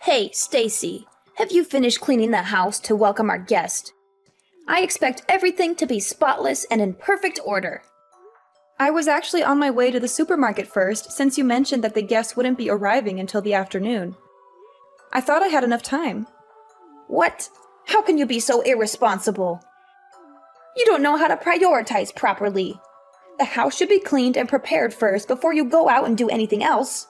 Hey, Stacy, have you finished cleaning the house to welcome our guest? I expect everything to be spotless and in perfect order. I was actually on my way to the supermarket first, since you mentioned that the guests wouldn't be arriving until the afternoon. I thought I had enough time. What? How can you be so irresponsible? You don't know how to prioritize properly. The house should be cleaned and prepared first before you go out and do anything else.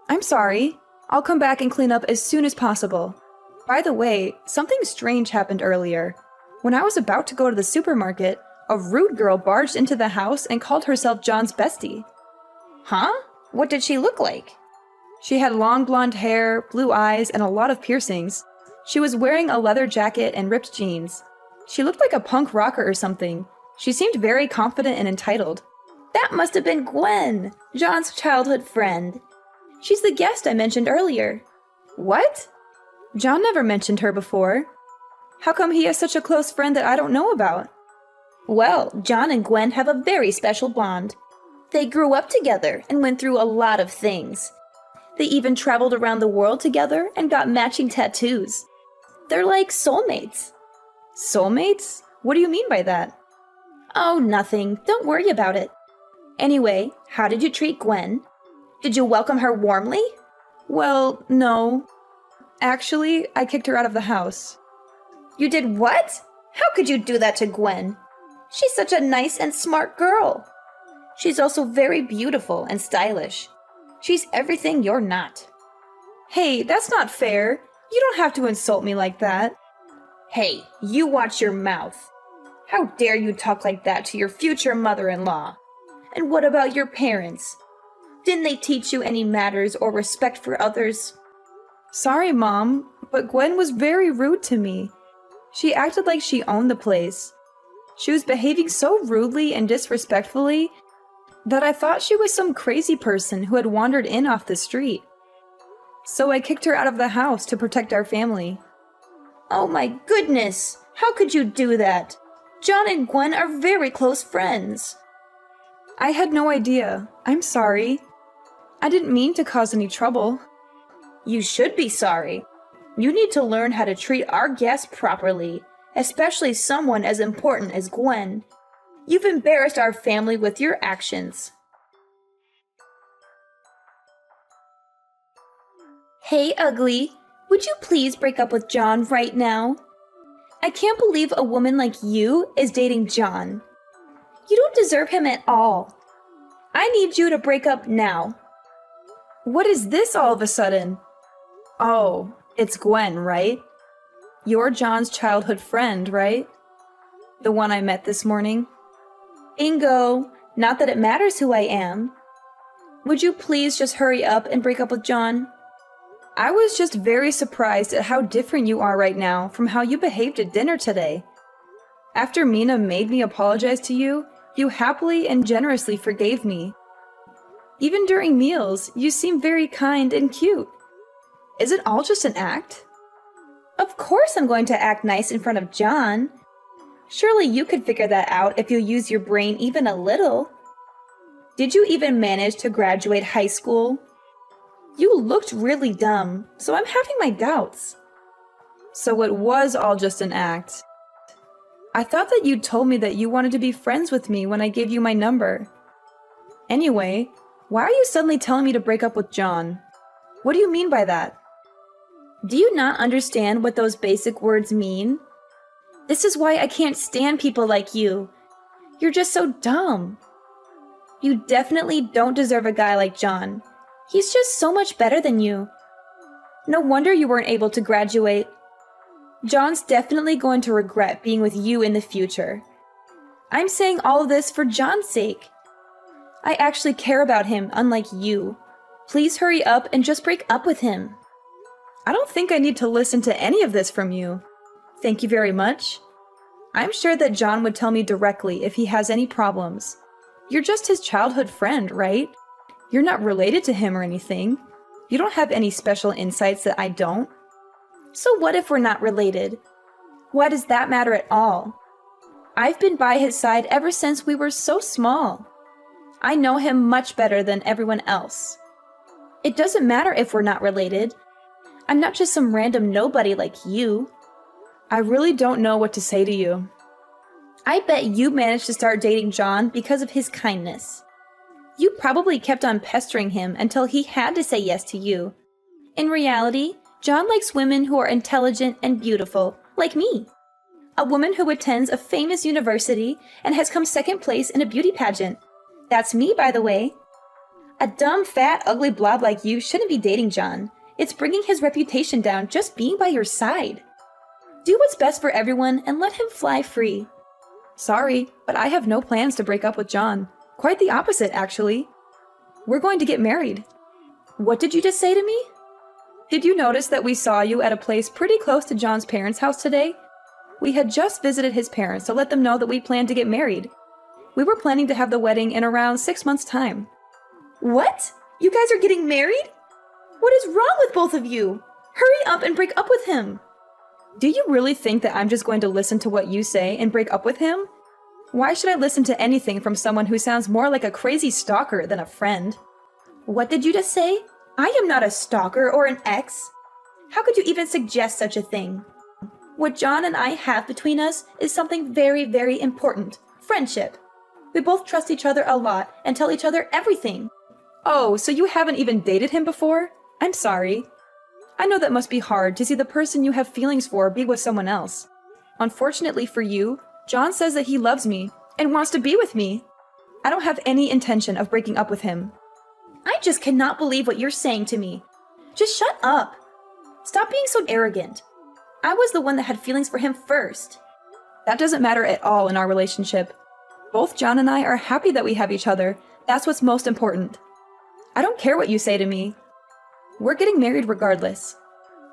I'm sorry. I'll come back and clean up as soon as possible. By the way, something strange happened earlier. When I was about to go to the supermarket, a rude girl barged into the house and called herself John's bestie. Huh? What did she look like? She had long blonde hair, blue eyes, and a lot of piercings. She was wearing a leather jacket and ripped jeans. She looked like a punk rocker or something. She seemed very confident and entitled. That must have been Gwen, John's childhood friend. She's the guest I mentioned earlier. What? John never mentioned her before. How come he has such a close friend that I don't know about? Well, John and Gwen have a very special bond. They grew up together and went through a lot of things. They even traveled around the world together and got matching tattoos. They're like soulmates. Soulmates? What do you mean by that? Oh, nothing. Don't worry about it. Anyway, how did you treat Gwen? Did you welcome her warmly? Well, no. Actually, I kicked her out of the house. You did what? How could you do that to Gwen? She's such a nice and smart girl. She's also very beautiful and stylish. She's everything you're not. Hey, that's not fair. You don't have to insult me like that. Hey, you watch your mouth. How dare you talk like that to your future mother-in-law? And what about your parents? Didn't they teach you any manners or respect for others? Sorry, Mom, but Gwen was very rude to me. She acted like she owned the place. She was behaving so rudely and disrespectfully that I thought she was some crazy person who had wandered in off the street. So I kicked her out of the house to protect our family. Oh my goodness! How could you do that? John and Gwen are very close friends. I had no idea. I'm sorry. I didn't mean to cause any trouble. You should be sorry. You need to learn how to treat our guests properly, especially someone as important as Gwen. You've embarrassed our family with your actions. Hey, ugly. Would you please break up with John right now? I can't believe a woman like you is dating John. You don't deserve him at all. I need you to break up now. What is this all of a sudden? Oh, it's Gwen, right? You're John's childhood friend, right? The one I met this morning? Bingo! Not that it matters who I am. Would you please just hurry up and break up with John? I was just very surprised at how different you are right now from how you behaved at dinner today. After Mina made me apologize to you, you happily and generously forgave me. Even during meals, you seem very kind and cute. Is it all just an act? Of course I'm going to act nice in front of John. Surely you could figure that out if you use your brain even a little. Did you even manage to graduate high school? You looked really dumb, so I'm having my doubts. So it was all just an act. I thought that you told me that you wanted to be friends with me when I gave you my number. Anyway, why are you suddenly telling me to break up with John? What do you mean by that? Do you not understand what those basic words mean? This is why I can't stand people like you. You're just so dumb. You definitely don't deserve a guy like John. He's just so much better than you. No wonder you weren't able to graduate. John's definitely going to regret being with you in the future. I'm saying all of this for John's sake. I actually care about him, unlike you. Please hurry up and just break up with him. I don't think I need to listen to any of this from you. Thank you very much. I'm sure that John would tell me directly if he has any problems. You're just his childhood friend, right? You're not related to him or anything. You don't have any special insights that I don't. So what if we're not related? Why does that matter at all? I've been by his side ever since we were so small. I know him much better than everyone else. It doesn't matter if we're not related. I'm not just some random nobody like you. I really don't know what to say to you. I bet you managed to start dating John because of his kindness. You probably kept on pestering him until he had to say yes to you. In reality, John likes women who are intelligent and beautiful, like me. A woman who attends a famous university and has come second place in a beauty pageant. That's me, by the way. A dumb, fat, ugly blob like you shouldn't be dating John. It's bringing his reputation down just being by your side. Do what's best for everyone and let him fly free. Sorry, but I have no plans to break up with John. Quite the opposite, actually. We're going to get married. What did you just say to me? Did you notice that we saw you at a place pretty close to John's parents' house today? We had just visited his parents to let them know that we planned to get married. We were planning to have the wedding in around 6 months' time. What? You guys are getting married? What is wrong with both of you? Hurry up and break up with him. Do you really think that I'm just going to listen to what you say and break up with him? Why should I listen to anything from someone who sounds more like a crazy stalker than a friend? What did you just say? I am not a stalker or an ex. How could you even suggest such a thing? What John and I have between us is something very, very important. Friendship. We both trust each other a lot and tell each other everything. Oh, so you haven't even dated him before? I'm sorry. I know that must be hard to see the person you have feelings for be with someone else. Unfortunately for you, John says that he loves me and wants to be with me. I don't have any intention of breaking up with him. I just cannot believe what you're saying to me. Just shut up. Stop being so arrogant. I was the one that had feelings for him first. That doesn't matter at all in our relationship. Both John and I are happy that we have each other. That's what's most important. I don't care what you say to me. We're getting married regardless.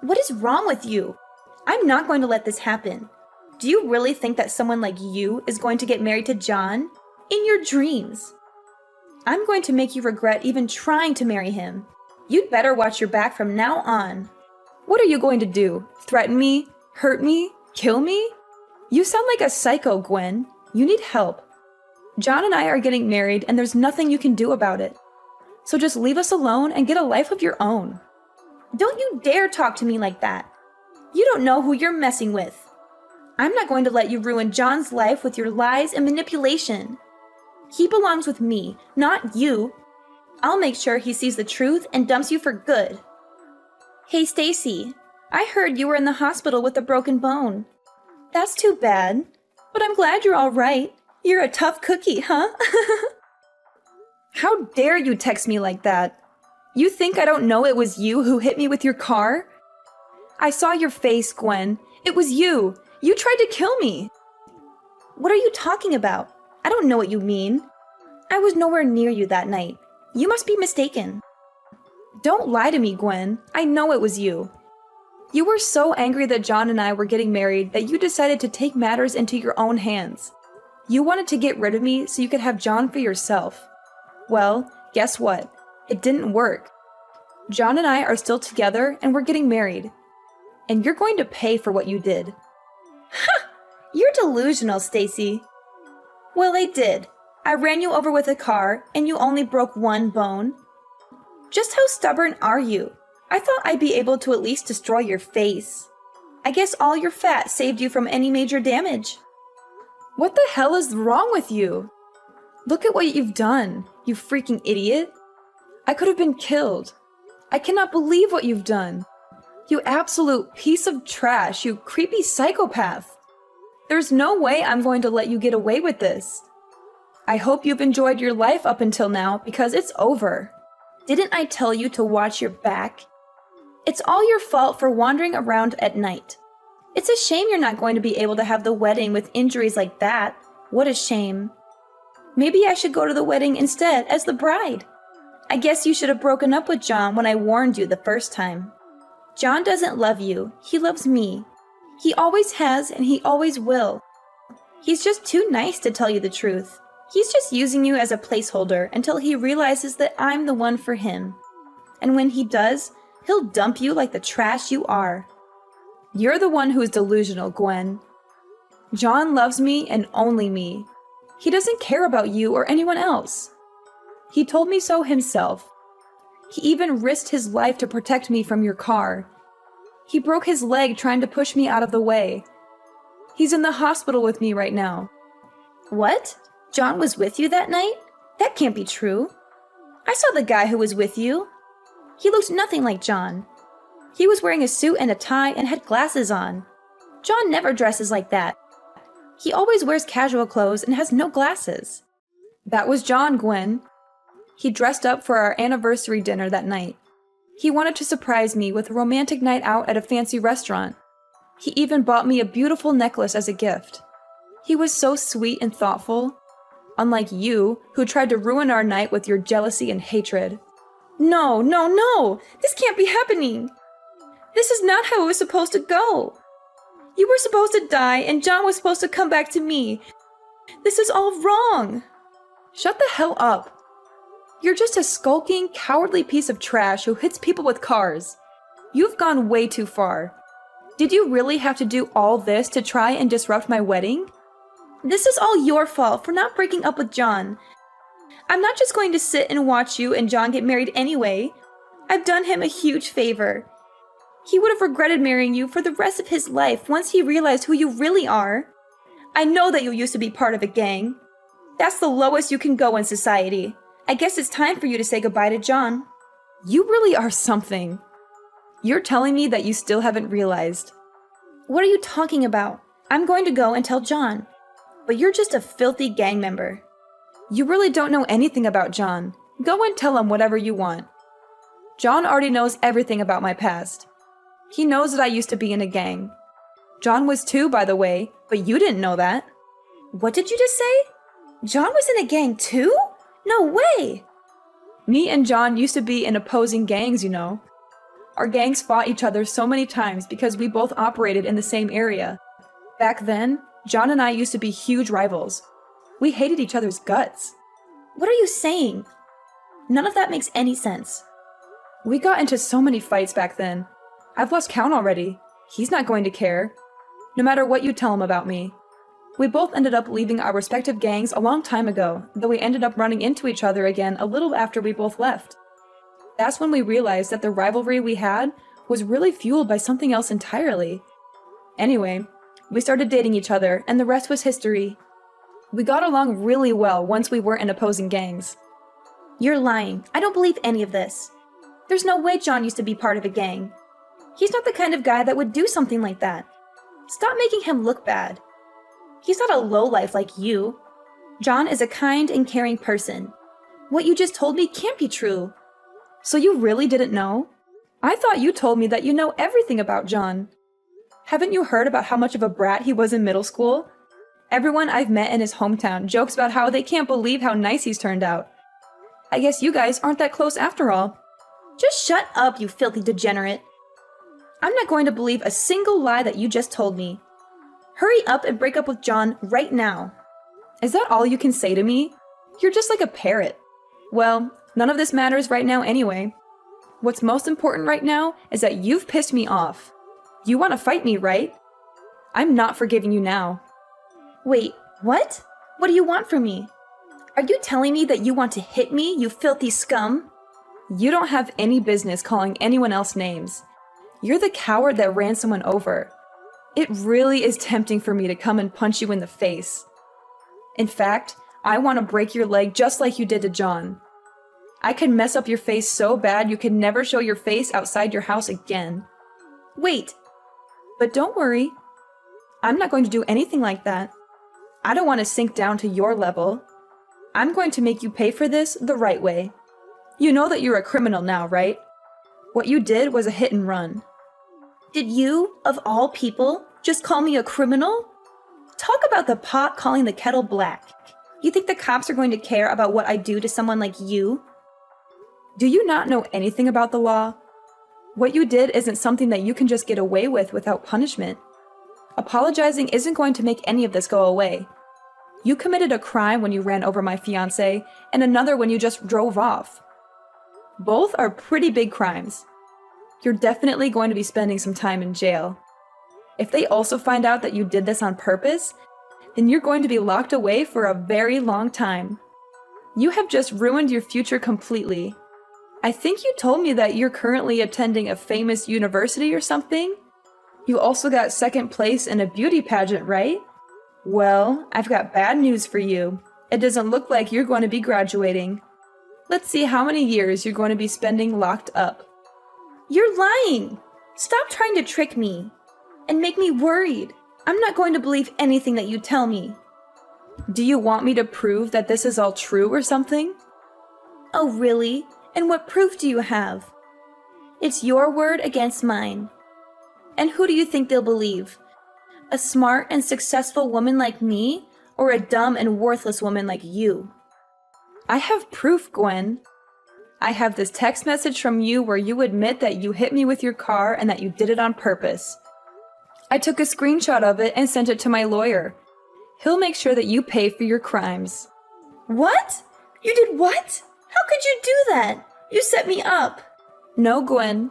What is wrong with you? I'm not going to let this happen. Do you really think that someone like you is going to get married to John? In your dreams. I'm going to make you regret even trying to marry him. You'd better watch your back from now on. What are you going to do? Threaten me? Hurt me? Kill me? You sound like a psycho, Gwen. You need help. John and I are getting married and there's nothing you can do about it. So just leave us alone and get a life of your own. Don't you dare talk to me like that. You don't know who you're messing with. I'm not going to let you ruin John's life with your lies and manipulation. He belongs with me, not you. I'll make sure he sees the truth and dumps you for good. Hey, Stacy, I heard you were in the hospital with a broken bone. That's too bad, but I'm glad you're all right. You're a tough cookie, huh? How dare you text me like that? You think I don't know it was you who hit me with your car? I saw your face, Gwen. It was you. You tried to kill me. What are you talking about? I don't know what you mean. I was nowhere near you that night. You must be mistaken. Don't lie to me, Gwen. I know it was you. You were so angry that John and I were getting married that you decided to take matters into your own hands. You wanted to get rid of me so you could have John for yourself. Well, guess what? It didn't work. John and I are still together and we're getting married. And you're going to pay for what you did. Ha! You're delusional, Stacy. Well, I did. I ran you over with a car and you only broke one bone. Just how stubborn are you? I thought I'd be able to at least destroy your face. I guess all your fat saved you from any major damage. What the hell is wrong with you? Look at what you've done, you freaking idiot. I could have been killed. I cannot believe what you've done. You absolute piece of trash, you creepy psychopath. There's no way I'm going to let you get away with this. I hope you've enjoyed your life up until now because it's over. Didn't I tell you to watch your back? It's all your fault for wandering around at night. It's a shame you're not going to be able to have the wedding with injuries like that. What a shame. Maybe I should go to the wedding instead as the bride. I guess you should have broken up with John when I warned you the first time. John doesn't love you. He loves me. He always has and he always will. He's just too nice to tell you the truth. He's just using you as a placeholder until he realizes that I'm the one for him. And when he does, he'll dump you like the trash you are. You're the one who is delusional, Gwen. John loves me and only me. He doesn't care about you or anyone else. He told me so himself. He even risked his life to protect me from your car. He broke his leg trying to push me out of the way. He's in the hospital with me right now. What? John was with you that night? That can't be true. I saw the guy who was with you. He looked nothing like John. He was wearing a suit and a tie and had glasses on. John never dresses like that. He always wears casual clothes and has no glasses. That was John, Gwen. He dressed up for our anniversary dinner that night. He wanted to surprise me with a romantic night out at a fancy restaurant. He even bought me a beautiful necklace as a gift. He was so sweet and thoughtful, unlike you, who tried to ruin our night with your jealousy and hatred. No, no, no! This can't be happening! This is not how it was supposed to go! You were supposed to die, and John was supposed to come back to me. This is all wrong! Shut the hell up! You're just a skulking, cowardly piece of trash who hits people with cars. You've gone way too far. Did you really have to do all this to try and disrupt my wedding? This is all your fault for not breaking up with John. I'm not just going to sit and watch you and John get married anyway. I've done him a huge favor. He would have regretted marrying you for the rest of his life once he realized who you really are. I know that you used to be part of a gang. That's the lowest you can go in society. I guess it's time for you to say goodbye to John. You really are something. You're telling me that you still haven't realized. What are you talking about? I'm going to go and tell John. But you're just a filthy gang member. You really don't know anything about John. Go and tell him whatever you want. John already knows everything about my past. He knows that I used to be in a gang. John was too, by the way, but you didn't know that. What did you just say? John was in a gang too? No way! Me and John used to be in opposing gangs, you know. Our gangs fought each other so many times because we both operated in the same area. Back then, John and I used to be huge rivals. We hated each other's guts. What are you saying? None of that makes any sense. We got into so many fights back then. I've lost count already. He's not going to care. No matter what you tell him about me. We both ended up leaving our respective gangs a long time ago, though we ended up running into each other again a little after we both left. That's when we realized that the rivalry we had was really fueled by something else entirely. Anyway, we started dating each other, and the rest was history. We got along really well once we weren't in opposing gangs. You're lying. I don't believe any of this. There's no way John used to be part of a gang. He's not the kind of guy that would do something like that. Stop making him look bad. He's not a lowlife like you. John is a kind and caring person. What you just told me can't be true. So you really didn't know? I thought you told me that you know everything about John. Haven't you heard about how much of a brat he was in middle school? Everyone I've met in his hometown jokes about how they can't believe how nice he's turned out. I guess you guys aren't that close after all. Just shut up, you filthy degenerate. I'm not going to believe a single lie that you just told me. Hurry up and break up with John right now. Is that all you can say to me? You're just like a parrot. Well, none of this matters right now anyway. What's most important right now is that you've pissed me off. You want to fight me, right? I'm not forgiving you now. Wait, what? What do you want from me? Are you telling me that you want to hit me, you filthy scum? You don't have any business calling anyone else names. You're the coward that ran someone over. It really is tempting for me to come and punch you in the face. In fact, I want to break your leg just like you did to John. I could mess up your face so bad you could never show your face outside your house again. Wait, but don't worry. I'm not going to do anything like that. I don't want to sink down to your level. I'm going to make you pay for this the right way. You know that you're a criminal now, right? What you did was a hit and run. Did you, of all people, just call me a criminal? Talk about the pot calling the kettle black. You think the cops are going to care about what I do to someone like you? Do you not know anything about the law? What you did isn't something that you can just get away with without punishment. Apologizing isn't going to make any of this go away. You committed a crime when you ran over my fiancé, and another when you just drove off. Both are pretty big crimes. You're definitely going to be spending some time in jail. If they also find out that you did this on purpose, then you're going to be locked away for a very long time. You have just ruined your future completely. I think you told me that you're currently attending a famous university or something. You also got second place in a beauty pageant, right? Well, I've got bad news for you. It doesn't look like you're going to be graduating. Let's see how many years you're going to be spending locked up. You're lying! Stop trying to trick me and make me worried. I'm not going to believe anything that you tell me. Do you want me to prove that this is all true or something? Oh, really? And what proof do you have? It's your word against mine. And who do you think they'll believe? A smart and successful woman like me, or a dumb and worthless woman like you? I have proof, Gwen. I have this text message from you where you admit that you hit me with your car and that you did it on purpose. I took a screenshot of it and sent it to my lawyer. He'll make sure that you pay for your crimes. What? You did what? How could you do that? You set me up. No, Gwen.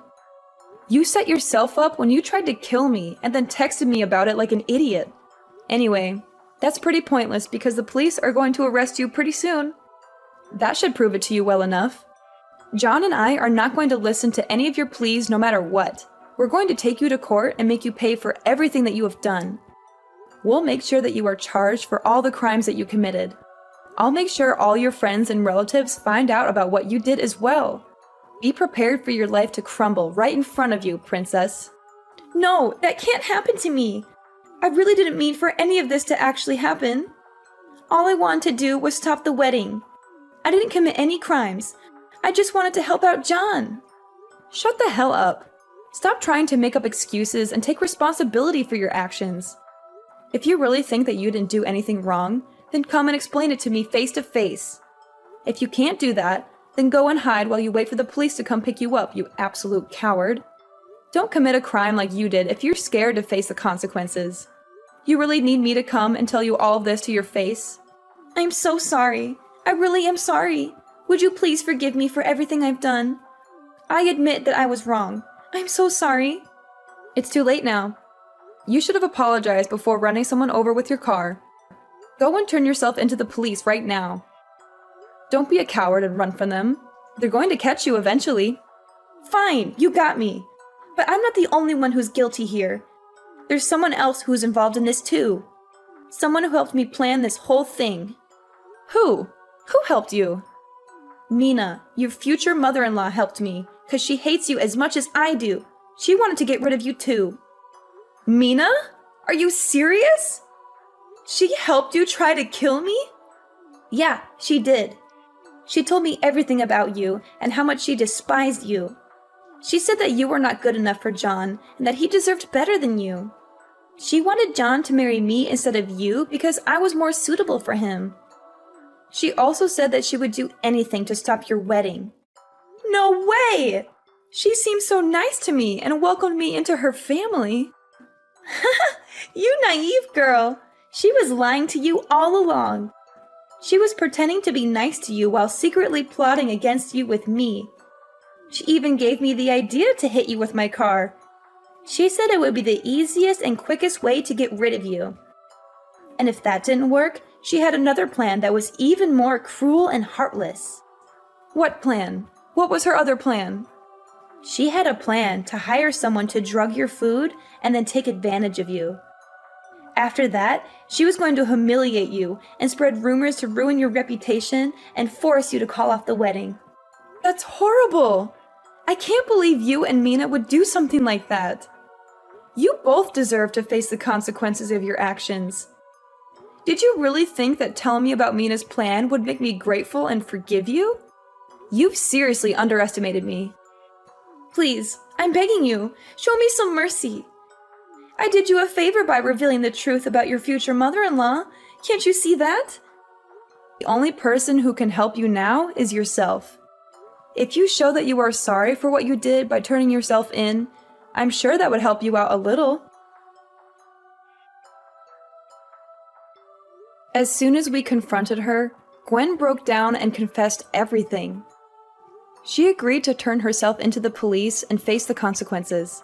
You set yourself up when you tried to kill me and then texted me about it like an idiot. Anyway, that's pretty pointless because the police are going to arrest you pretty soon. That should prove it to you well enough. John and I are not going to listen to any of your pleas no matter what. We're going to take you to court and make you pay for everything that you have done. We'll make sure that you are charged for all the crimes that you committed. I'll make sure all your friends and relatives find out about what you did as well. Be prepared for your life to crumble right in front of you, princess. No, that can't happen to me. I really didn't mean for any of this to actually happen. All I wanted to do was stop the wedding. I didn't commit any crimes. I just wanted to help out John. Shut the hell up. Stop trying to make up excuses and take responsibility for your actions. If you really think that you didn't do anything wrong, then come and explain it to me face to face. If you can't do that, then go and hide while you wait for the police to come pick you up, you absolute coward. Don't commit a crime like you did if you're scared to face the consequences. You really need me to come and tell you all of this to your face? I'm so sorry. I really am sorry. Would you please forgive me for everything I've done? I admit that I was wrong. I'm so sorry. It's too late now. You should have apologized before running someone over with your car. Go and turn yourself into the police right now. Don't be a coward and run from them. They're going to catch you eventually. Fine, you got me. But I'm not the only one who's guilty here. There's someone else who's involved in this too. Someone who helped me plan this whole thing. Who? Who helped you? Mina, your future mother-in-law helped me, because she hates you as much as I do. She wanted to get rid of you too. Mina? Are you serious? She helped you try to kill me? Yeah, she did. She told me everything about you and how much she despised you. She said that you were not good enough for John and that he deserved better than you. She wanted John to marry me instead of you because I was more suitable for him. She also said that she would do anything to stop your wedding. No way! She seemed so nice to me and welcomed me into her family. You naive girl! She was lying to you all along. She was pretending to be nice to you while secretly plotting against you with me. She even gave me the idea to hit you with my car. She said it would be the easiest and quickest way to get rid of you. And if that didn't work, she had another plan that was even more cruel and heartless. What plan? What was her other plan? She had a plan to hire someone to drug your food and then take advantage of you. After that, she was going to humiliate you and spread rumors to ruin your reputation and force you to call off the wedding. That's horrible! I can't believe you and Mina would do something like that. You both deserve to face the consequences of your actions. Did you really think that telling me about Mina's plan would make me grateful and forgive you? You've seriously underestimated me. Please, I'm begging you, show me some mercy. I did you a favor by revealing the truth about your future mother-in-law. Can't you see that? The only person who can help you now is yourself. If you show that you are sorry for what you did by turning yourself in, I'm sure that would help you out a little. As soon as we confronted her, Gwen broke down and confessed everything. She agreed to turn herself into the police and face the consequences.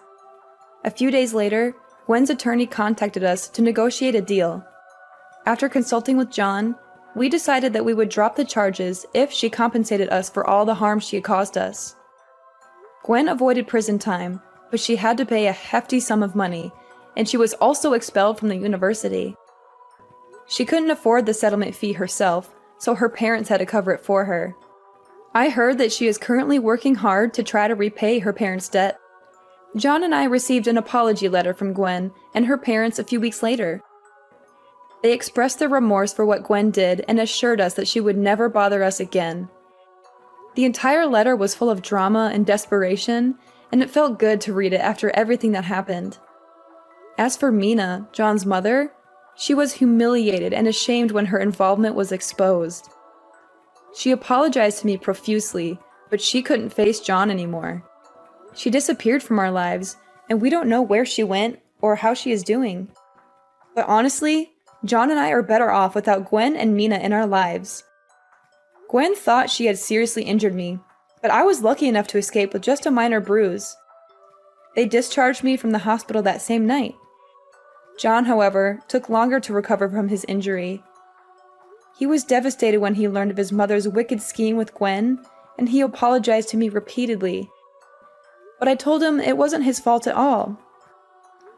A few days later, Gwen's attorney contacted us to negotiate a deal. After consulting with John, We decided that we would drop the charges if she compensated us for all the harm she had caused us. Gwen avoided prison time, but she had to pay a hefty sum of money, and she was also expelled from the university. She couldn't afford the settlement fee herself, so her parents had to cover it for her. I heard that she is currently working hard to try to repay her parents' debt. John and I received an apology letter from Gwen and her parents a few weeks later. They expressed their remorse for what Gwen did and assured us that she would never bother us again. The entire letter was full of drama and desperation, and it felt good to read it after everything that happened. As for Mina, John's mother, she was humiliated and ashamed when her involvement was exposed. She apologized to me profusely, but she couldn't face John anymore. She disappeared from our lives, and we don't know where she went or how she is doing. But honestly, John and I are better off without Gwen and Mina in our lives. Gwen thought she had seriously injured me, but I was lucky enough to escape with just a minor bruise. They discharged me from the hospital that same night. John, however, took longer to recover from his injury. He was devastated when he learned of his mother's wicked scheme with Gwen, and he apologized to me repeatedly. But I told him it wasn't his fault at all.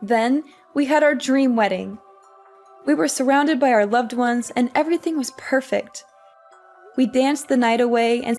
Then, we had our dream wedding. We were surrounded by our loved ones, and everything was perfect. We danced the night away and